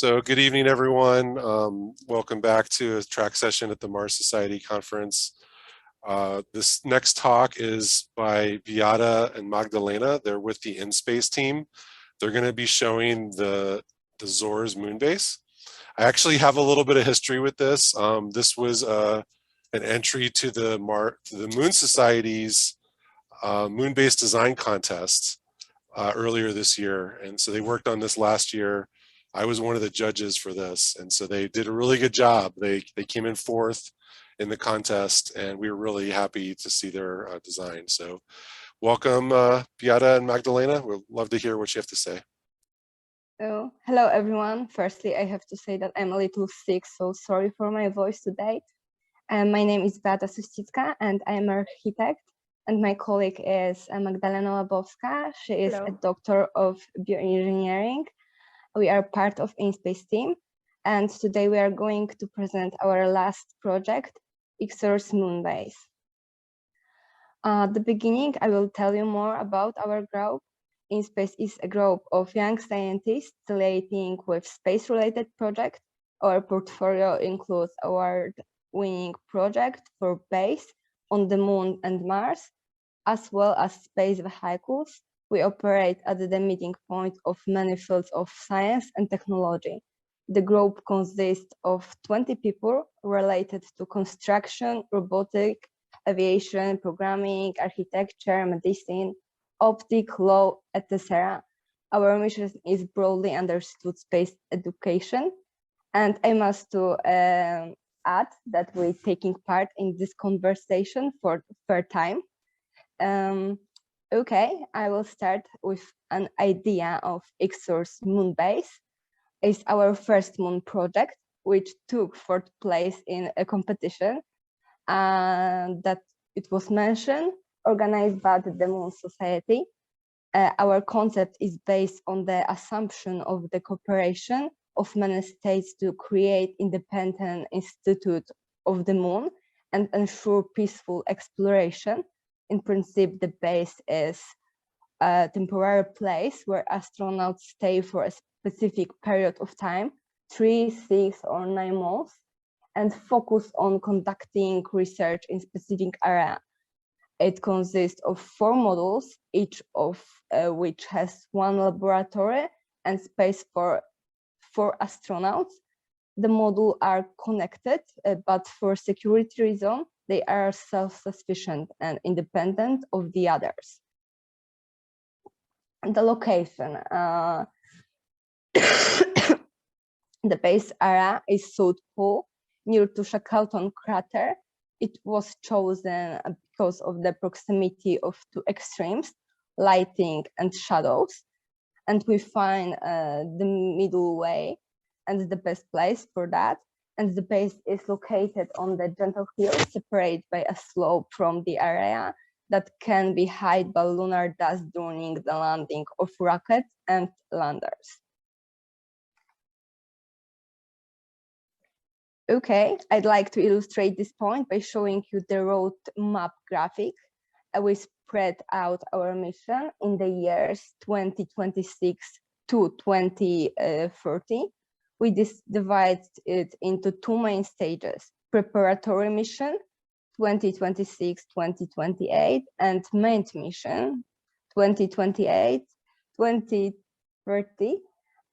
So good evening, everyone. Welcome back to a track session at the Mars Society Conference. This next talk is by Beata and Magdalena. They're with the Innspace team. They're going to be showing the Xors Moon Base. I actually have a little bit of history with this. This was an entry to the Moon Society's Moon Base Design Contest earlier this year. And so they worked on this last year. I was one of the judges for this, and so they did a really good job. They came in fourth in the contest, and we were really happy to see their design. So welcome, Beata and Magdalena. We'd love to hear what you have to say. Oh, hello, everyone. Firstly, I have to say that I'm a little sick, so sorry for my voice today. My name is Beata Suścicka, and I'm an architect. And my colleague is Magdalena Łabowska. She is a doctor of bioengineering. We are part of Innspace team, and today we are going to present our last project, Xors Moon Base. At the beginning, I will tell you more about our group. Innspace is a group of young scientists relating with space-related projects. Our portfolio includes award-winning project for base on the Moon and Mars, as well as space vehicles. We operate at the meeting point of many fields of science and technology. The group consists of 20 people related to construction, robotics, aviation, programming, architecture, medicine, optics, law, etc. Our mission is broadly understood space education. And I must add that we're taking part in this conversation for the third time. Okay, I will start with an idea of Xors Moon Base. It's our first moon project, which took fourth place in a competition that it was mentioned, organized by the Moon Society. Our concept is based on the assumption of the cooperation of many states to create independent institute of the moon and ensure peaceful exploration. In principle, the base is a temporary place where astronauts stay for a specific period of time, 3, 6, or 9 months, and focus on conducting research in specific area. It consists of 4 modules, each of which has 1 laboratory and space for 4 astronauts. The modules are connected, but for security reasons, they are self-sufficient and independent of the others. The location. The base area is South Pole, near to Shackleton Crater. It was chosen because of the proximity of 2 extremes, lighting and shadows. And we find the middle way and the best place for that. And the base is located on the gentle hill, separated by a slope from the area that can be hid by lunar dust during the landing of rockets and landers. Okay, I'd like to illustrate this point by showing you the road map graphic. We spread out our mission in the years 2026 to 2030. We divide it into 2 main stages: preparatory mission, 2026-2028, and main mission, 2028-2030.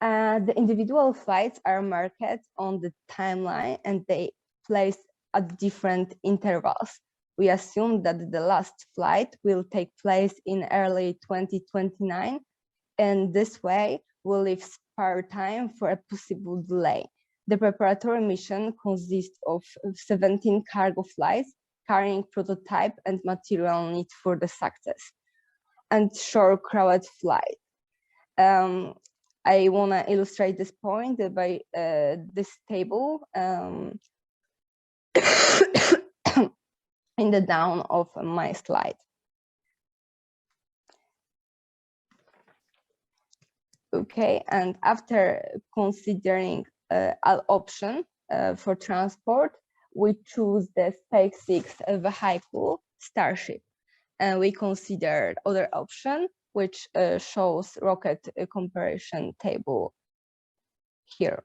The individual flights are marked on the timeline and they place at different intervals. We assume that the last flight will take place in early 2029, and this way we'll leave spare time for a possible delay. The preparatory mission consists of 17 cargo flights carrying prototype and material needed for the success, and short crowded flight. I want to illustrate this point by this table in the down of my slide. Okay, and after considering an option for transport, we choose the SpaceX vehicle Starship, and we considered other option, which shows rocket comparison table here.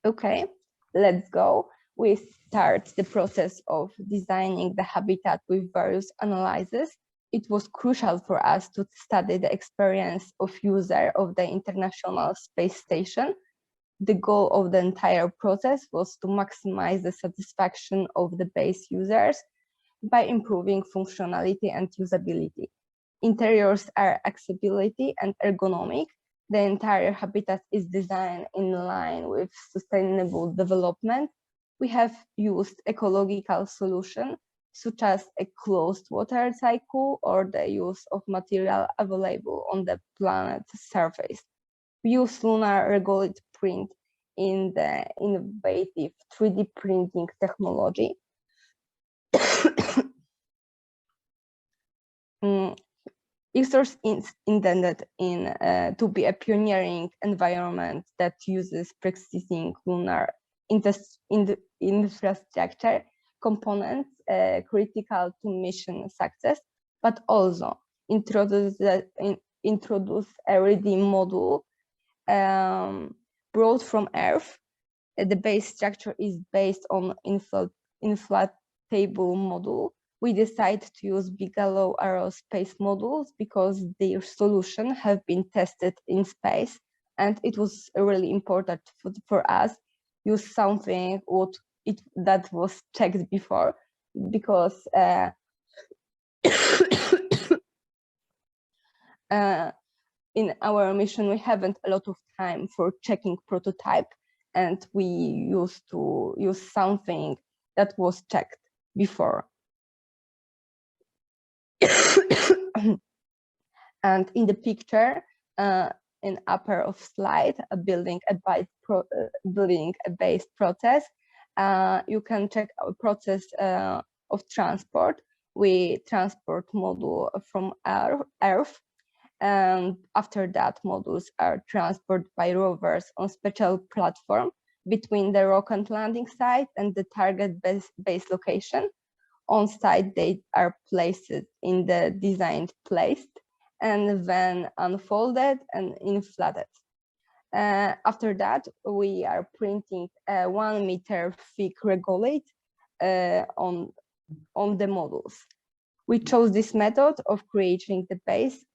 Okay, let's go. We start the process of designing the habitat with various analyses. It was crucial for us to study the experience of user of the International Space Station. The goal of the entire process was to maximize the satisfaction of the base users by improving functionality and usability. Interiors are accessibility and ergonomic. The entire habitat is designed in line with sustainable development. We have used ecological solutions such as a closed water cycle or the use of material available on the planet's surface. We use lunar regolith print in the innovative 3D printing technology. Xors is intended to be a pioneering environment that uses pre-existing lunar infrastructure components critical to mission success, but also introduce a ready module brought from Earth. The base structure is based on inflatable module. We decided to use Bigelow aerospace modules because their solution have been tested in space, and it was really important for us use something that was checked before, because in our mission we haven't a lot of time for checking prototype, and we used to use something that was checked before. And in the picture, in upper of slide, building a base process, you can check our process of transport. We transport module from Earth, and after that modules are transported by rovers on special platform between the rock and landing site and the target base location. On site, they are placed in the designed place and then unfolded and inflated. After that, we are printing a 1 meter thick regolith on the modules. We chose this method of creating the base,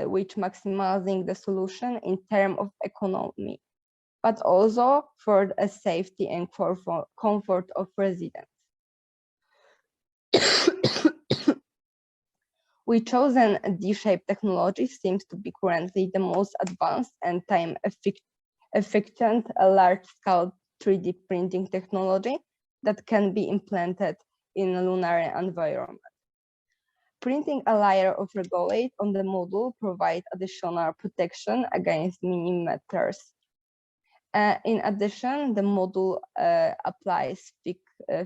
which maximizing the solution in terms of economy, but also for the safety and comfort of residents. We chosen a D-shaped technology seems to be currently the most advanced and time-efficient large-scale 3D printing technology that can be implanted in a lunar environment. Printing a layer of regolith on the module provides additional protection against millimeters. In addition, the module applies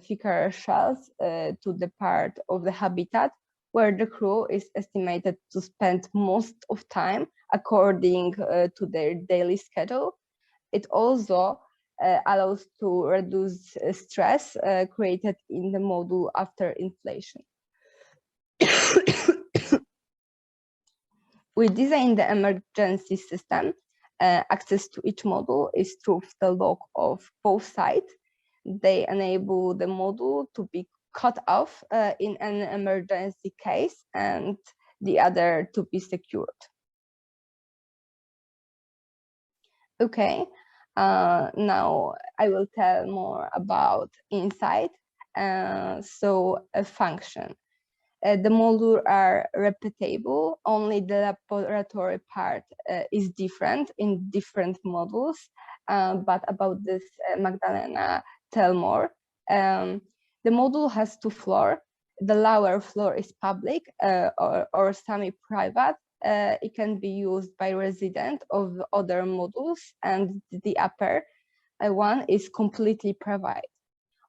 thicker shells to the part of the habitat where the crew is estimated to spend most of time according to their daily schedule. It also allows to reduce stress created in the module after inflation. We designed the emergency system. Access to each module is through the lock of both sides. They enable the module to be cut off in an emergency case and the other to be secured. Okay, now I will tell more about inside. So a function. The modules are repeatable, only the laboratory part is different in different modules, but about this Magdalena tell more. The module has 2 floors. The lower floor is public or semi-private. It can be used by residents of other modules, and the upper one is completely private.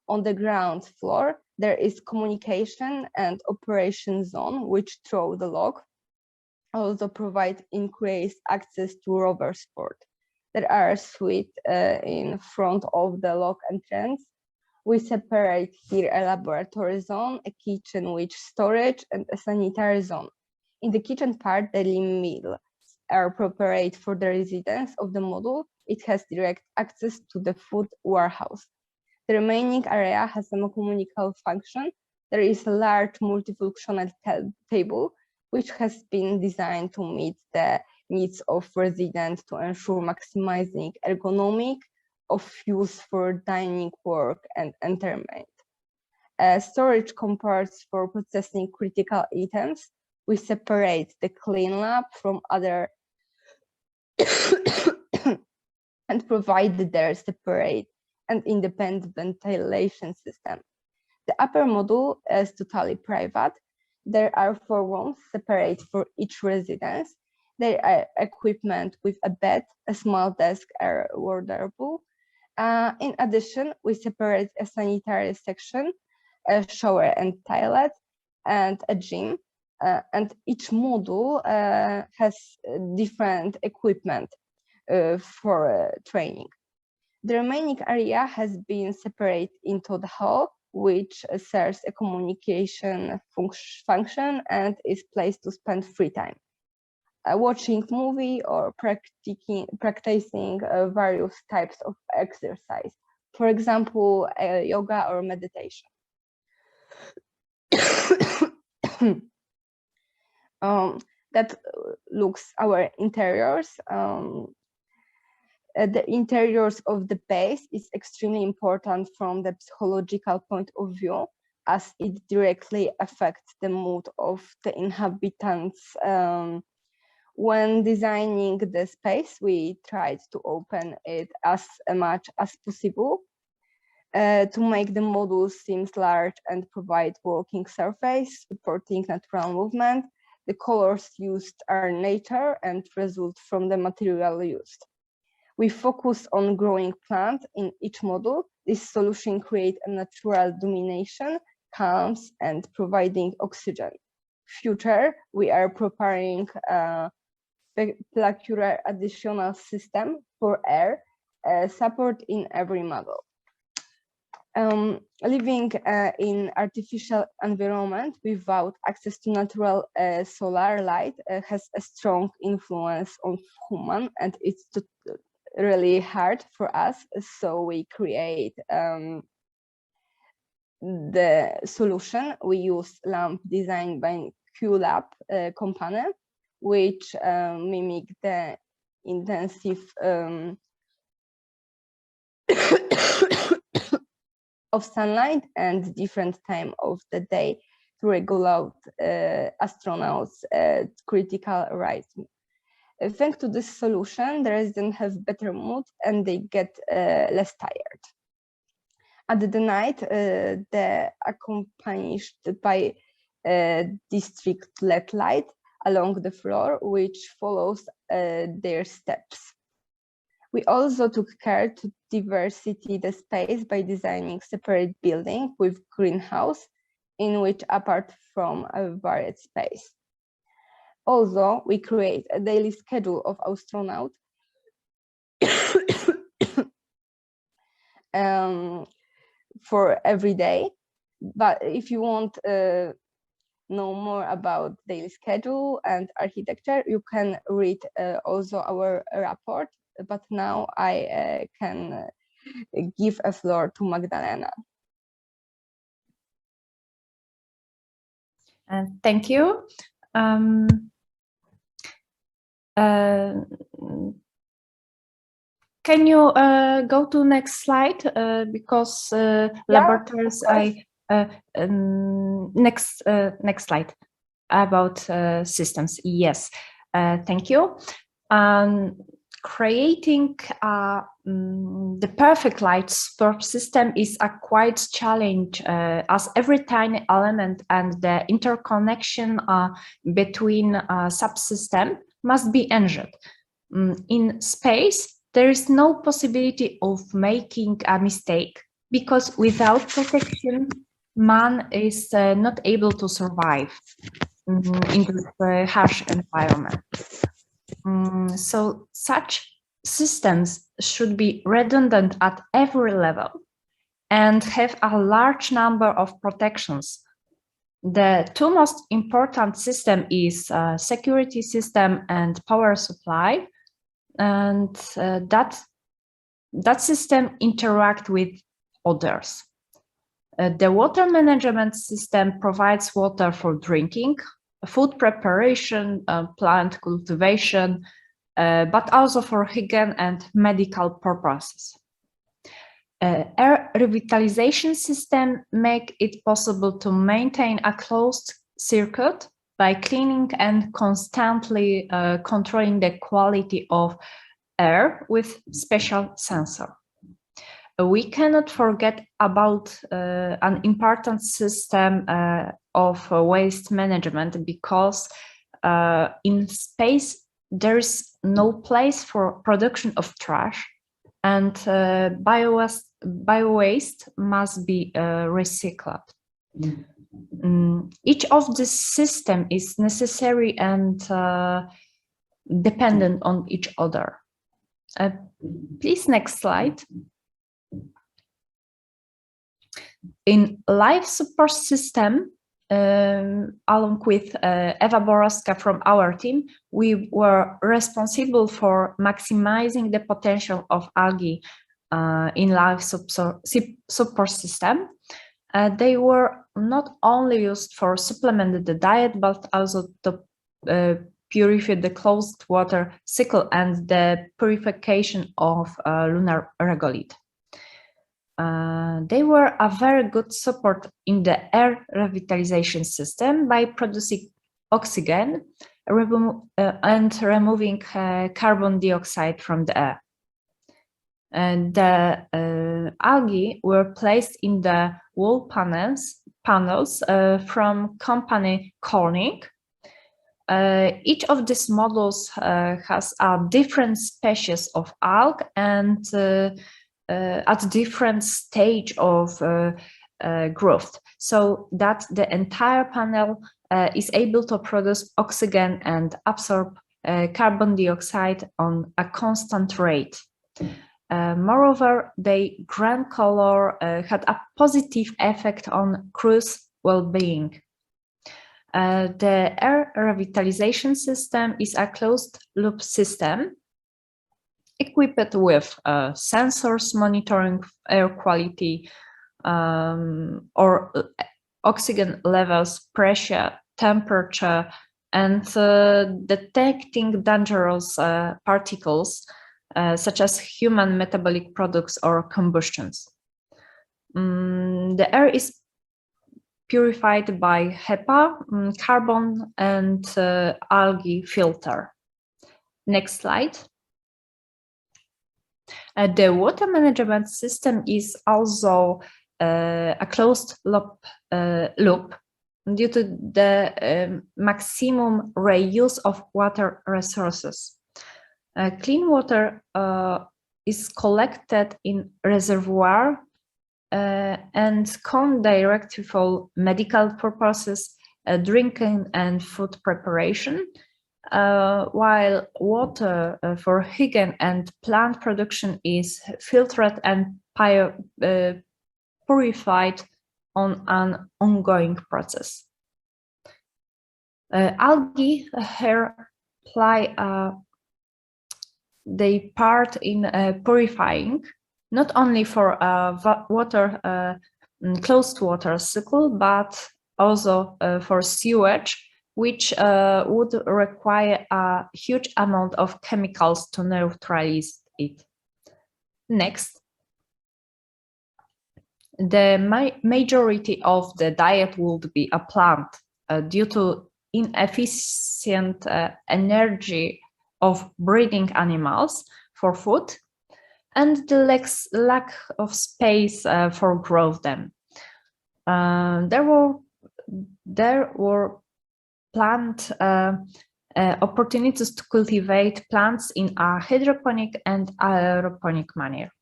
On the ground floor, there is communication and operation zone, which through the lock also provide increased access to rover sport. There are suites in front of the lock entrance. We separate here a laboratory zone, a kitchen with storage, and a sanitary zone. In the kitchen part, daily meal are appropriate for the residents of the module, it has direct access to the food warehouse. The remaining area has a mechanical function. There is a large multifunctional table, which has been designed to meet the needs of residents to ensure maximizing ergonomic of use for dining, work, and entertainment. Storage compartments for processing critical items. We separate the clean lab from other and provide their separate and independent ventilation system. The upper module is totally private. There are 4 rooms separate for each residence. There are equipment with a bed, a small desk, or wardrobe. In addition, we separate a sanitary section, a shower and toilet, and a gym. And each module has different equipment for training. The remaining area has been separated into the hall, which serves a communication function and is place to spend free time, watching movie or practicing various types of exercise, for example, yoga or meditation. That looks our interiors. The interiors of the base is extremely important from the psychological point of view, as it directly affects the mood of the inhabitants. When designing the space, we tried to open it as much as possible to make the module seem large and provide walking surface, supporting natural movement. The colors used are nature and result from the material used. We focus on growing plants in each module. This solution creates a natural domination, calms, and providing oxygen. Future, we are preparing a peculiar additional system for air support in every model. Living in artificial environment without access to natural solar light has a strong influence on human, and it's really hard for us. So we create the solution. We use lamp designed by QLab company, which mimic the intensive of sunlight and different time of the day to regulate astronauts' critical rhythm. Thanks to this solution, the residents have better mood and they get less tired. At the night, they're accompanied by district LED light along the floor, which follows their steps. We also took care to diversity the space by designing separate building with greenhouse, in which apart from a varied space. Also, we create a daily schedule of astronauts for every day. But if you want to know more about daily schedule and architecture, you can read also our report. But now I can give a floor to Magdalena. Thank you. Can you go to next slide because laboratories next slide about systems. Yes, thank you. Creating the perfect light support system is a quite challenge as every tiny element and the interconnection between subsystems must be ensured. In space, there is no possibility of making a mistake because without protection, man is not able to survive in this harsh environment. So such systems should be redundant at every level and have a large number of protections The two most important system is security system and power supply, and that system interact with others. The water management system provides water for drinking, food preparation, plant cultivation, but also for hygiene and medical purposes. Air revitalization system make it possible to maintain a closed circuit by cleaning and constantly controlling the quality of air with special sensor. We cannot forget about an important system of waste management, because in space there is no place for production of trash, and bio-waste must be recycled. Each of this system is necessary and dependent on each other. Please, next slide. In life support system, along with Eva Borowska from our team, we were responsible for maximizing the potential of algae in life support system. They were not only used for supplement the diet, but also to purify the closed water cycle and the purification of lunar regolith. They were a very good support in the air revitalization system by producing oxygen and removing carbon dioxide from the air. And the algae were placed in the wall panels from company Corning. Each of these models has a different species of algae and at different stage of growth, so that the entire panel is able to produce oxygen and absorb carbon dioxide on a constant rate. Moreover, the green color had a positive effect on crew's well-being. The air revitalization system is a closed-loop system equipped with sensors monitoring air quality or oxygen levels, pressure, temperature, and detecting dangerous particles such as human metabolic products or combustions. The air is purified by HEPA, carbon, and algae filter. Next slide. The water management system is also a closed loop due to the maximum reuse of water resources. Clean water is collected in reservoir and come directly for medical purposes, drinking and food preparation, while water for hygiene and plant production is filtered and purified on an ongoing process. Algae here play their part in purifying, not only for closed water cycle, but also for sewage, which would require a huge amount of chemicals to neutralize it. Next. The majority of the diet would be a plant due to inefficient energy of breeding animals for food and the lack of space for growth them. There were plant opportunities to cultivate plants in a hydroponic and aeroponic manner.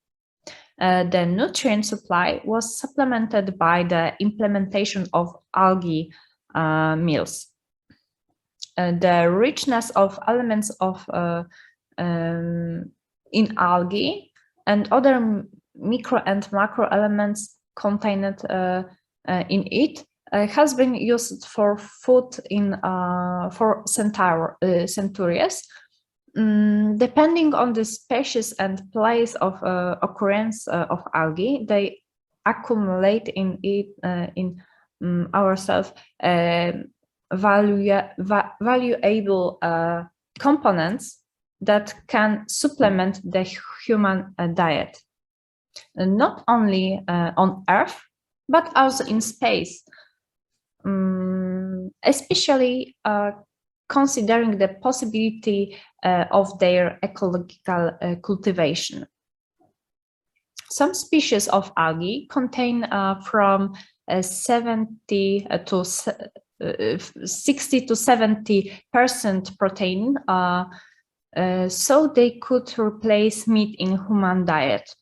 The nutrient supply was supplemented by the implementation of algae meals. The richness of elements in algae and other micro and macro elements contained in it has been used for food for centuries. Depending on the species and place of occurrence of algae, they accumulate in ourselves valuable components that can supplement the human diet, not only on Earth, but also in space, especially considering the possibility of their ecological cultivation. Some species of algae contain from 60 to 70% protein, so they could replace meat in human diet.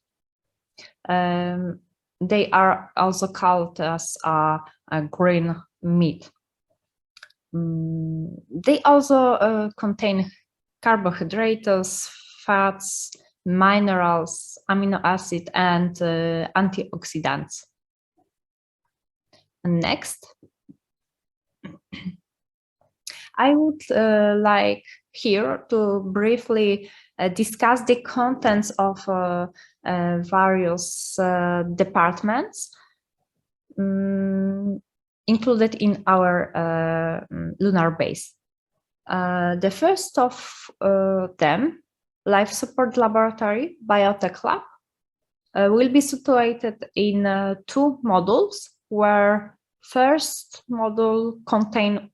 They are also called as a green meat. They also contain carbohydrates, fats, minerals, amino acid, and antioxidants. Next, I would like here to briefly discuss the contents of various departments included in our lunar base. The first of them, Life Support Laboratory Biotech Lab, will be situated in 2 modules, where first module contain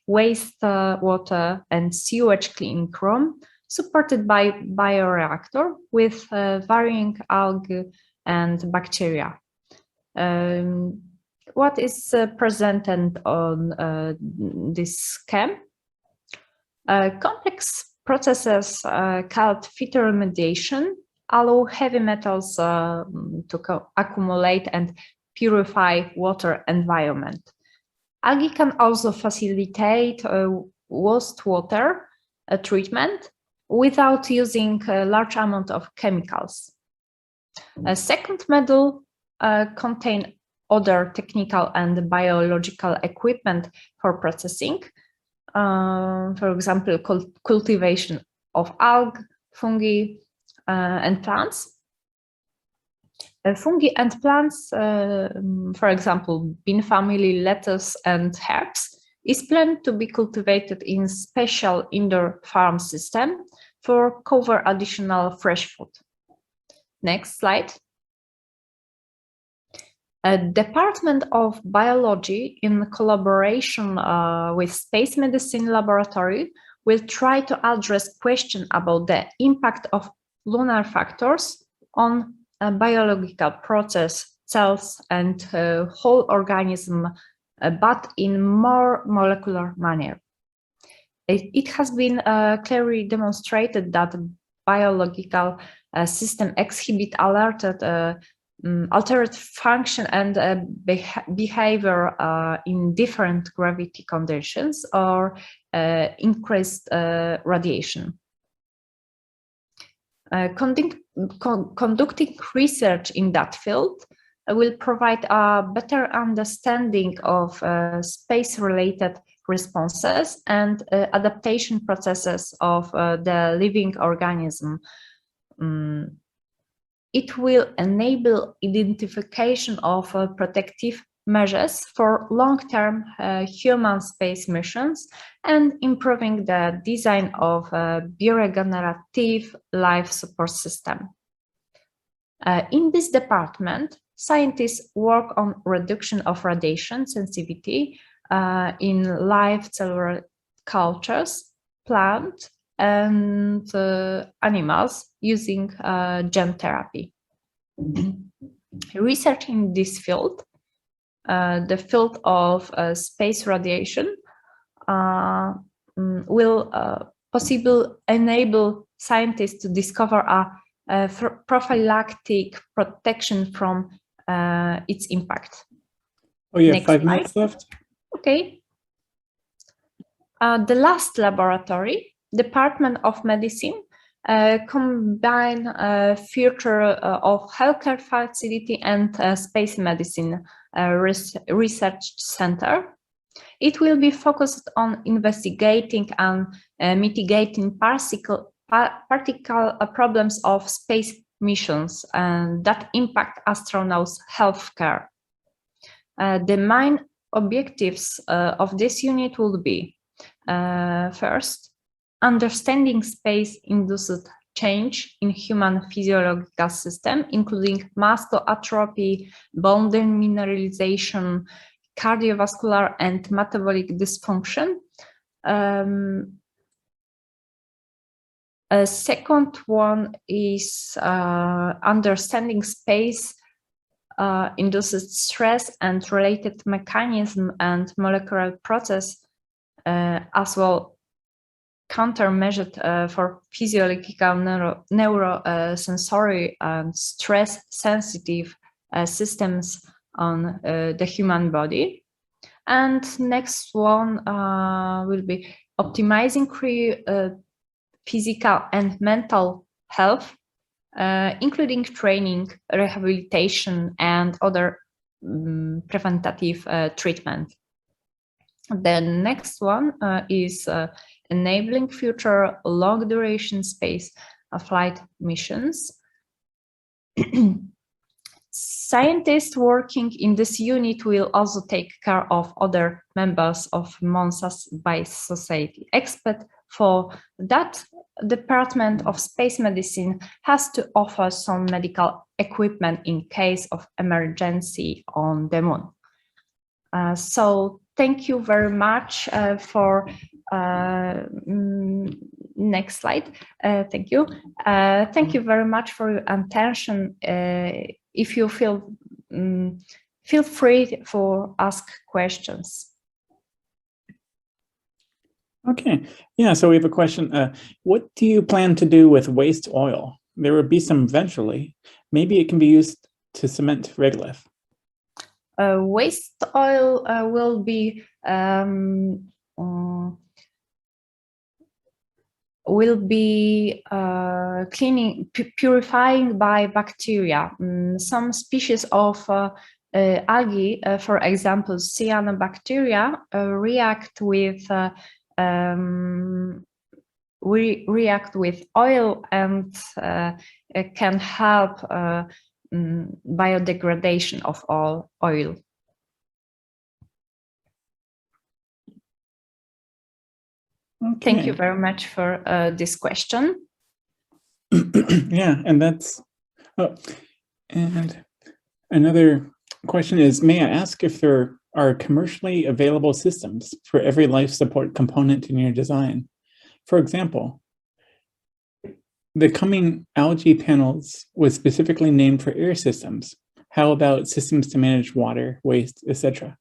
wastewater and sewage cleaning room, supported by bioreactor with varying algae and bacteria. What is presented on this scheme? Complex processes called phytoremediation allow heavy metals to accumulate and purify water environment. Algae can also facilitate wastewater treatment without using a large amount of chemicals. A second module contains other technical and biological equipment for processing, for example, cultivation of algae, fungi, and plants. Fungi and plants, for example, bean family, lettuce, and herbs, is planned to be cultivated in special indoor farm system for cover additional fresh food. Next slide. Department of Biology, in collaboration with Space Medicine Laboratory, will try to address questions about the impact of lunar factors on a biological process, cells, and whole organism, but in more molecular manner. It has been clearly demonstrated that biological system exhibit altered function and behavior in different gravity conditions or increased radiation. Conducting research in that field will provide a better understanding of space-related responses and adaptation processes of the living organism. It will enable identification of protective measures for long-term human space missions and improving the design of a bioregenerative life support system. In this department, scientists work on reduction of radiation sensitivity in live cellular cultures, plants, and animals using gene therapy. Research in this field, the field of space radiation, will possibly enable scientists to discover a prophylactic protection from its impact. Oh yeah, Next 5 minutes slide. left. Okay. The last laboratory, Department of Medicine, combine future of healthcare facility and space medicine research center. It will be focused on investigating and mitigating particle problems of space missions and that impact astronauts' healthcare. The main objectives of this unit will be first, understanding space-induced change in human physiological system, including muscle atrophy, bone demineralization, cardiovascular and metabolic dysfunction. A second one is understanding space induced stress and related mechanism and molecular process, as well countermeasured for physiological, neurosensory and stress sensitive systems on the human body. And next one will be optimizing physical and mental health, including training, rehabilitation, and other preventative treatment. The next one is enabling future long-duration space flight missions. Scientists working in this unit will also take care of other members of Moon Base Society. Except for that, Department of Space Medicine has to offer some medical equipment in case of emergency on the Moon. So thank you very much for next slide. Thank you. Thank you very much for your attention. If you feel free for ask questions. Okay, yeah, so we have a question. What do you plan to do with waste oil? There will be some eventually. Maybe it can be used to cement regolith. Waste oil will be purifying by bacteria. Some species of algae, for example, cyanobacteria, react with oil and can help biodegradation of all oil. Okay. Thank you very much for this question. Yeah, and that's, and another question is, may I ask if there are commercially available systems for every life support component in your design? For example, the coming algae panels was specifically named for air systems. How about systems to manage water, waste, etc.?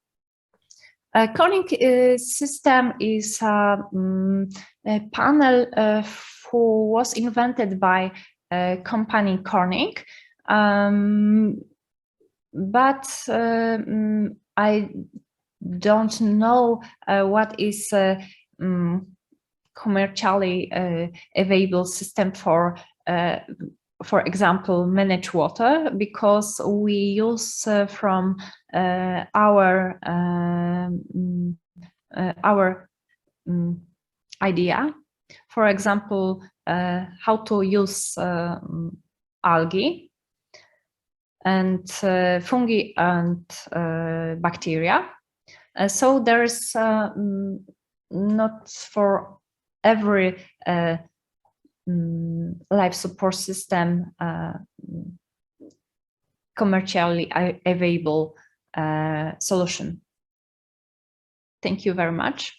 Corning system is a panel who was invented by company Corning, but I don't know what is commercially available system for example, manage water, because we use from our idea, for example, how to use algae and fungi and bacteria. So there's not for every life support system commercially available solution. Thank you very much.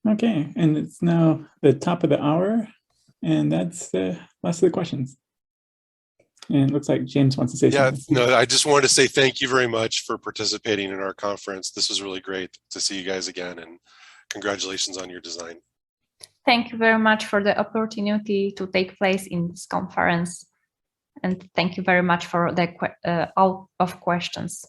Okay, and it's now the top of the hour, and that's the last of the questions. And it looks like James wants to say something. Yeah, no, I just wanted to say thank you very much for participating in our conference. This was really great to see you guys again, and congratulations on your design. Thank you very much for the opportunity to take place in this conference. And thank you very much for the all of questions.